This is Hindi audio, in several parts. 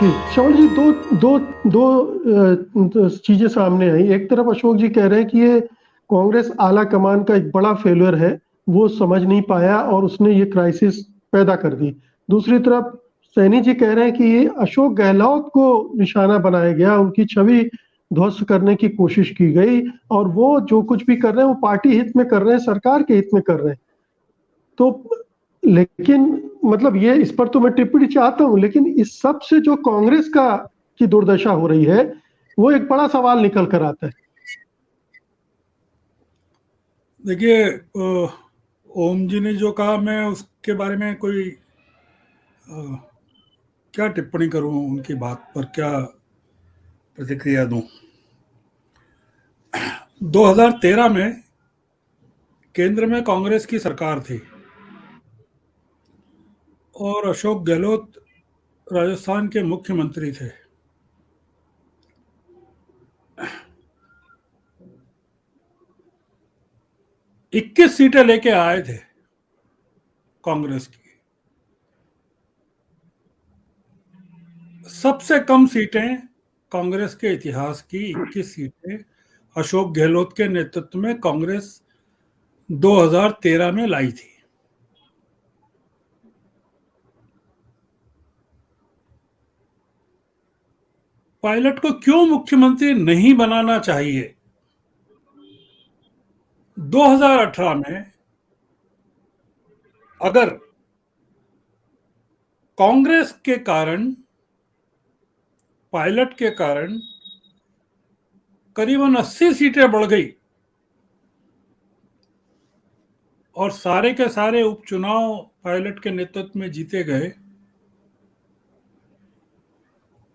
जी, श्रवण जी, दो दो दो चीज़ें सामने आई। एक तरफ अशोक जी कह रहे हैं कि ये कांग्रेस आला कमान का एक बड़ा फेल्योर है, वो समझ नहीं पाया और उसने ये क्राइसिस पैदा कर दी। दूसरी तरफ सैनी जी कह रहे हैं कि ये अशोक गहलोत को निशाना बनाया गया, उनकी छवि ध्वस्त करने की कोशिश की गई और वो जो कुछ भी कर रहे हैं, वो पार्टी हित में कर रहे हैं, सरकार के हित में कर रहे हैं। तो लेकिन मतलब ये इस पर तो मैं टिप्पणी चाहता हूँ, लेकिन इस सब से जो कांग्रेस का की दुर्दशा हो रही है, वो एक बड़ा सवाल निकल कर आता है। देखिए, ओम जी ने जो कहा, मैं उसके बारे में कोई क्या टिप्पणी करूं, उनकी बात पर क्या प्रतिक्रिया दूं। 2013 में केंद्र में कांग्रेस की सरकार थी और अशोक गहलोत राजस्थान के मुख्यमंत्री थे। इक्कीस सीटें लेके आए थे कांग्रेस की। सबसे कम सीटें कांग्रेस के इतिहास की 21 सीटें अशोक गहलोत के नेतृत्व में कांग्रेस 2013 में लाई थी। पायलट को क्यों मुख्यमंत्री नहीं बनाना चाहिए? 2018 में अगर कांग्रेस के कारण, पायलट के कारण करीबन 80 सीटें बढ़ गई और सारे के सारे उपचुनाव पायलट के नेतृत्व में जीते गए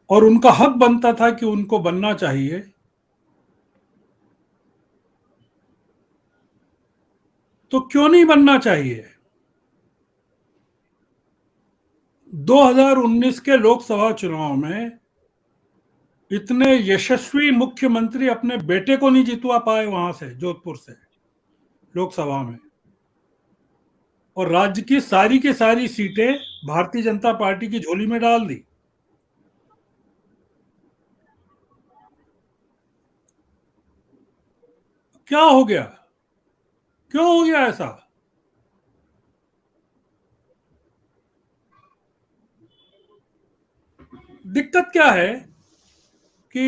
और उनका हक बनता था कि उनको बनना चाहिए, तो क्यों नहीं बनना चाहिए? 2019 के लोकसभा चुनाव में इतने यशस्वी मुख्यमंत्री अपने बेटे को नहीं जितवा पाए वहां से, जोधपुर से लोकसभा में, और राज्य की सारी सीटें भारतीय जनता पार्टी की झोली में डाल दी। क्या हो गया? क्यों हो गया ऐसा? दिक्कत क्या है कि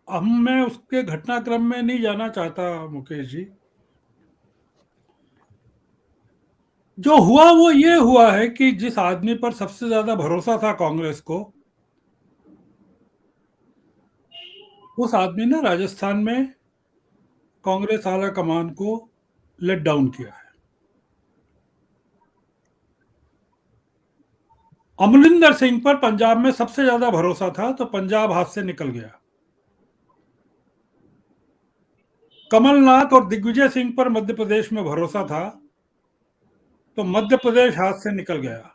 मैं उसके घटनाक्रम में नहीं जाना चाहता मुकेश जी। जो हुआ वो ये हुआ है कि जिस आदमी पर सबसे ज्यादा भरोसा था कांग्रेस को, उस आदमी ने राजस्थान में कांग्रेस आला कमान को लेट डाउन किया है। अमरिंदर सिंह पर पंजाब में सबसे ज्यादा भरोसा था, तो पंजाब हाथ से निकल गया। कमलनाथ और दिग्विजय सिंह पर मध्य प्रदेश में भरोसा था, तो मध्य प्रदेश हाथ से निकल गया।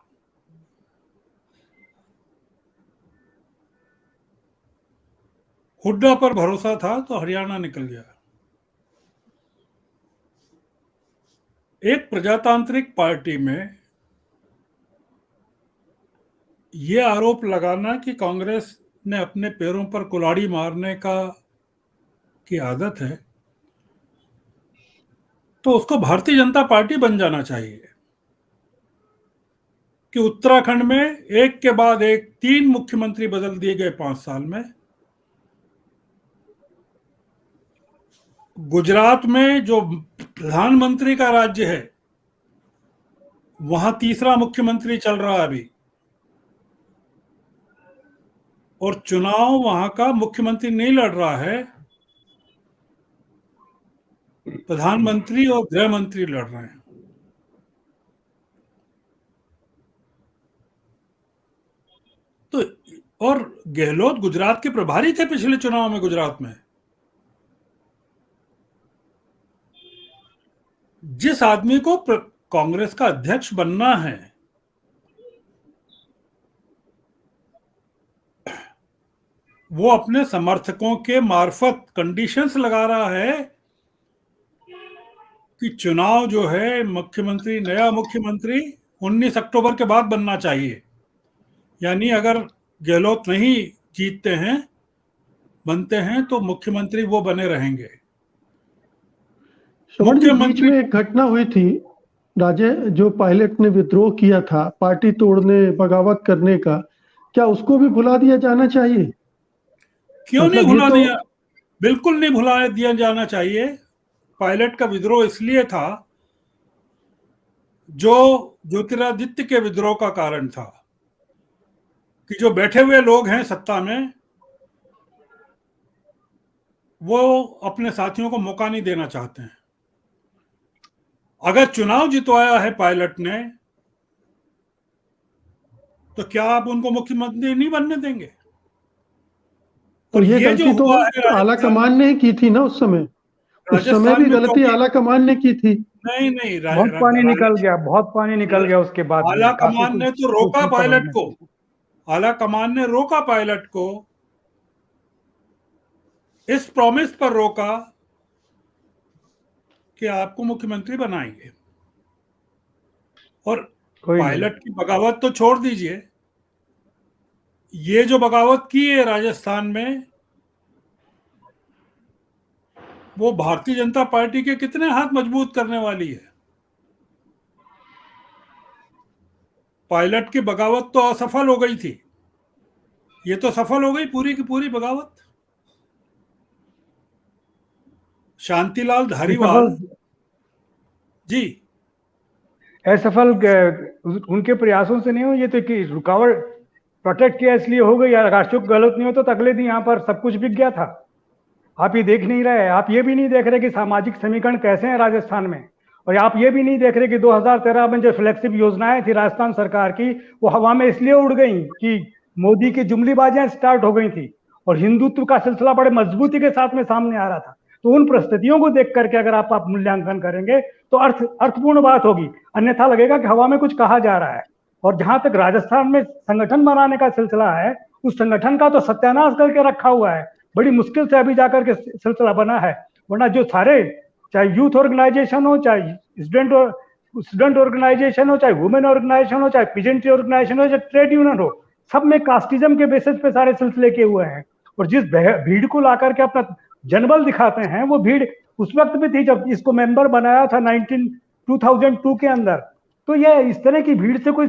हुड्डा पर भरोसा था, तो हरियाणा निकल गया। एक प्रजातांत्रिक पार्टी में यह आरोप लगाना कि कांग्रेस ने अपने पैरों पर कुल्हाड़ी मारने की आदत है, तो उसको भारतीय जनता पार्टी बन जाना चाहिए। कि उत्तराखंड में एक के बाद एक 3 मुख्यमंत्री बदल दिए गए 5 साल में। गुजरात में जो प्रधानमंत्री का राज्य है, वहां तीसरा मुख्यमंत्री चल रहा है अभी, और चुनाव वहां का मुख्यमंत्री नहीं लड़ रहा है, प्रधानमंत्री और गृह मंत्री लड़ रहे हैं। तो और गहलोत गुजरात के प्रभारी थे पिछले चुनाव में गुजरात में। जिस आदमी को कांग्रेस का अध्यक्ष बनना है, वो अपने समर्थकों के मार्फत कंडीशंस लगा रहा है कि चुनाव जो है, मुख्यमंत्री, नया मुख्यमंत्री 19 अक्टूबर के बाद बनना चाहिए। यानी अगर गहलोत नहीं जीतते हैं, बनते हैं, तो मुख्यमंत्री वो बने रहेंगे। श्रवण जी, बीच मुख्यमंत्री में एक घटना हुई थी, जो पायलट ने विद्रोह किया था पार्टी तोड़ने बगावत करने का, क्या उसको भी भुला दिया जाना चाहिए? क्यों नहीं मतलब ये भुला तो दिया? बिल्कुल नहीं भुला दिया जाना चाहिए। पायलट का विद्रोह इसलिए था जो ज्योतिरादित्य के विद्रोह का कारण था, कि जो बैठे हुए लोग हैं सत्ता में, वो अपने साथियों को मौका नहीं देना चाहते हैं। अगर चुनाव जितवाया है पायलट ने, तो क्या आप उनको मुख्यमंत्री नहीं बनने देंगे? तो और ये ये जो गलती तो हुआ है आला राजस्थान में, कमान ने ही की थी ना उस समय। उस समय राजस्थान भी में जो गलती भी, आला कमान ने की थी। नहीं नहीं, बहुत पानी निकल गया, बहुत पानी निकल गया उसके बाद आला में, काफी कमान कुछ ने तो रोका सोचना पायलट समझना को। चाहिए। आला कमान ने रोका पायलट को, इस प्रॉमिस पर रोका कि आपको मुख्यमंत्री बनाएंगे। और कोई नहीं, पायलट की बगावत तो छोड़ दीजिए, ये जो बगावत की है राजस्थान में, वो भारतीय जनता पार्टी के कितने हाथ मजबूत करने वाली है। पायलट की बगावत तो असफल हो गई थी, ये तो सफल हो गई पूरी की पूरी बगावत। शांतिलाल धारीवाल असफल जी, असफल उनके प्रयासों से नहीं हो, ये तो कि रुकावट प्रोटेक्ट किया इसलिए हो गई यार। अशोक गहलोत नहीं होता तो अगले दिन यहाँ पर सब कुछ बिक गया था। आप ये देख नहीं रहे, आप ये भी नहीं देख रहे कि सामाजिक समीकरण कैसे हैं राजस्थान में, और आप ये भी नहीं देख रहे कि 2013 में जो फ्लैगशिप योजनाएं थी राजस्थान सरकार की, वो हवा में इसलिए उड़ गई कि मोदी की जुमलीबाजियां स्टार्ट हो गई थी और हिंदुत्व का सिलसिला बड़े मजबूती के साथ में सामने आ रहा था। तो उन परिस्थितियों को देख करके अगर आप मूल्यांकन करेंगे तो अर्थपूर्ण बात होगी, अन्यथा लगेगा कि हवा में कुछ कहा जा रहा है। और जहां तक राजस्थान में संगठन बनाने का सिलसिला है, उस संगठन का तो सत्यानाश करके रखा हुआ है, बड़ी मुश्किल से अभी जाकर के सिलसिला बना है। वरना जो सारे, चाहे यूथ ऑर्गेनाइजेशन हो, चाहे स्टूडेंट ऑर्गेनाइजेशन हो, चाहे वुमेन ऑर्गेनाइजेशन हो, चाहे पीजेंट्री ऑर्गेनाइजेशन हो, चाहे ट्रेड यूनियन हो, सब में कास्टिज्म के बेसिस पे सारे सिलसिले किए हुए हैं। और जिस भीड़ को ला करके अपना जनबल दिखाते हैं, वो भीड़ उस वक्त भी थी जब इसको मेंबर बनाया था 2002 के अंदर। तो ये इस तरह की भीड़ से कोई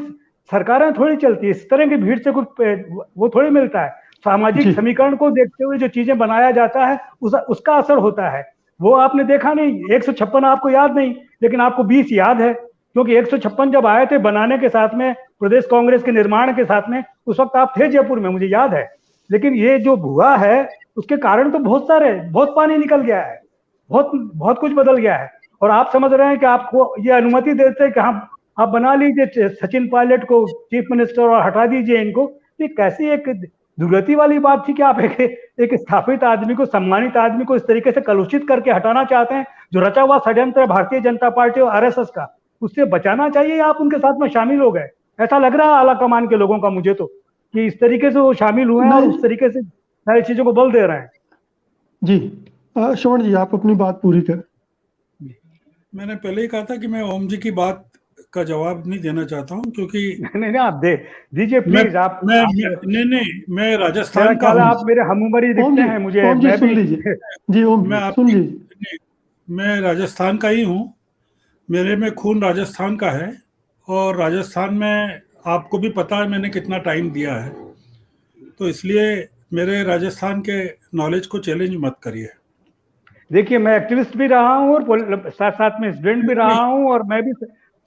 सरकारें थोड़ी चलती है, इस तरह की भीड़ से कोई वो थोड़ी मिलता है। सामाजिक समीकरण को देखते हुए जो चीजें बनाया जाता है उसका असर होता है। वो आपने देखा नहीं, 156 आपको याद नहीं, लेकिन आपको 20 याद है, क्योंकि 156 जब आए थे बनाने के साथ में, प्रदेश कांग्रेस के निर्माण के साथ में, उस वक्त आप थे जयपुर में, मुझे याद है। लेकिन ये जो हुआ है उसके कारण तो बहुत सारे, बहुत पानी निकल गया है, बहुत बहुत कुछ बदल गया है। और आप समझ रहे हैं कि आपको ये अनुमति देते हैं कि हाँ आप बना लीजिए सचिन पायलट को चीफ मिनिस्टर और हटा दीजिए इनको। ये कैसी एक दुर्गति वाली बात थी कि आप एक स्थापित आदमी को, सम्मानित आदमी को इस तरीके से कलुषित करके हटाना चाहते हैं। जो रचा हुआ षड्यंत्र है भारतीय जनता पार्टी और आरएसएस का, उससे बचाना चाहिए। आप उनके साथ में शामिल हो गए, ऐसा लग रहा है आला कमान के लोगों का मुझे तो, कि इस तरीके से वो शामिल हुए हैं और उस तरीके से सारी चीजों को बल दे रहे हैं। जी श्रवण जी, आप अपनी बात पूरी करें। मैंने पहले ही कहा था कि मैं ओम जी की बात का जवाब नहीं देना चाहता हूँ, क्योंकि नहीं आप दे दीजिए प्लीज। आप मैं राजस्थान का हूँ। आप मेरे हमउमरी दिखते हैं मुझे। ओम जी सुन लीजिए जी, ओम जी सुन लीजिए। मैं राजस्थान का ही हूँ, मेरे में खून राजस्थान का है, और राजस्थान में आपको भी पता है मैंने कितना टाइम दिया है, तो इसलिए मेरे राजस्थान के नॉलेज को चैलेंज मत करिए। देखिए मैं एक्टिविस्ट भी रहा हूँ और साथ साथ में स्टूडेंट भी रहा हूँ, और मैं भी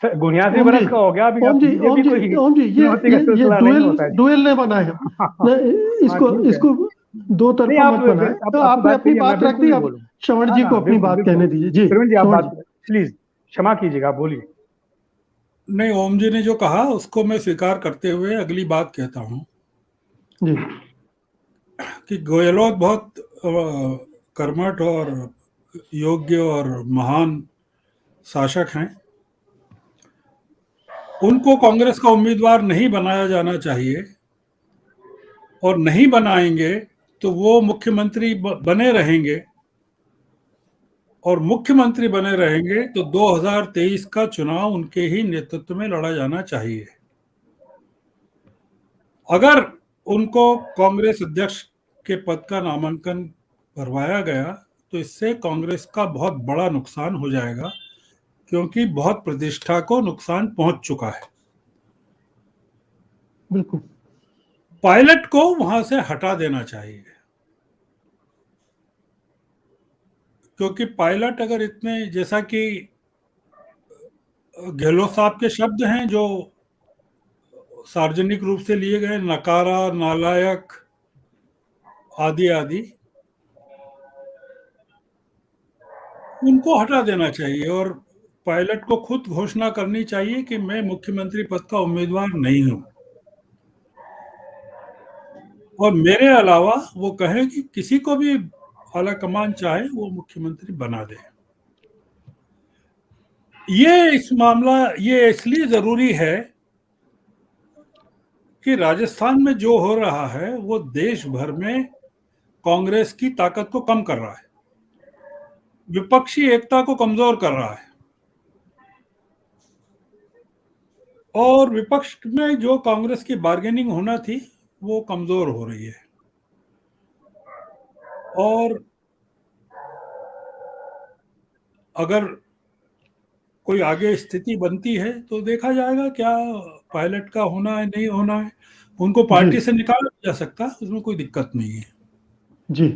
79 बरस का हो गया अभी। ओम जी ये डुएल ने बनाया इसको दो तरफा मत बनाए। तो आपने अपनी बात रख दी, अब श्रवण जी को अपनी बात कहने दीजिए। जी श्रवण जी आप बात प्लीज क्षमा कीजिएगा, बोलिए। नहीं, ओम जी ने जो कहा उसको मैं स्वीकार करते हुए अगली बात कहता हूँ जी, कि गहलोत बहुत कर्मठ और योग्य और महान शासक हैं। उनको कांग्रेस का उम्मीदवार नहीं बनाया जाना चाहिए, और नहीं बनाएंगे तो वो मुख्यमंत्री बने रहेंगे, और मुख्यमंत्री बने रहेंगे तो 2023 का चुनाव उनके ही नेतृत्व में लड़ा जाना चाहिए। अगर उनको कांग्रेस अध्यक्ष के पद का नामांकन भरवाया गया तो इससे कांग्रेस का बहुत बड़ा नुकसान हो जाएगा, क्योंकि बहुत प्रतिष्ठा को नुकसान पहुंच चुका है। बिल्कुल। पायलट को वहां से हटा देना चाहिए, क्योंकि पायलट अगर इतने, जैसा कि गहलोत साहब के शब्द हैं जो सार्वजनिक रूप से लिए गए, नकारा, नालायक आदि आदि, उनको हटा देना चाहिए और पायलट को खुद घोषणा करनी चाहिए कि मैं मुख्यमंत्री पद का उम्मीदवार नहीं हूं, और मेरे अलावा वो कहे कि किसी को भी आला कमान चाहे वो मुख्यमंत्री बना दे। ये इसलिए जरूरी है कि राजस्थान में जो हो रहा है वो देश भर में कांग्रेस की ताकत को कम कर रहा है, विपक्षी एकता को कमजोर कर रहा है, और विपक्ष में जो कांग्रेस की बार्गेनिंग होना थी वो कमजोर हो रही है। और अगर कोई आगे स्थिति बनती है तो देखा जाएगा क्या पायलट का होना है, नहीं होना है। उनको पार्टी से निकाला जा सकता है, उसमें कोई दिक्कत नहीं है। जी।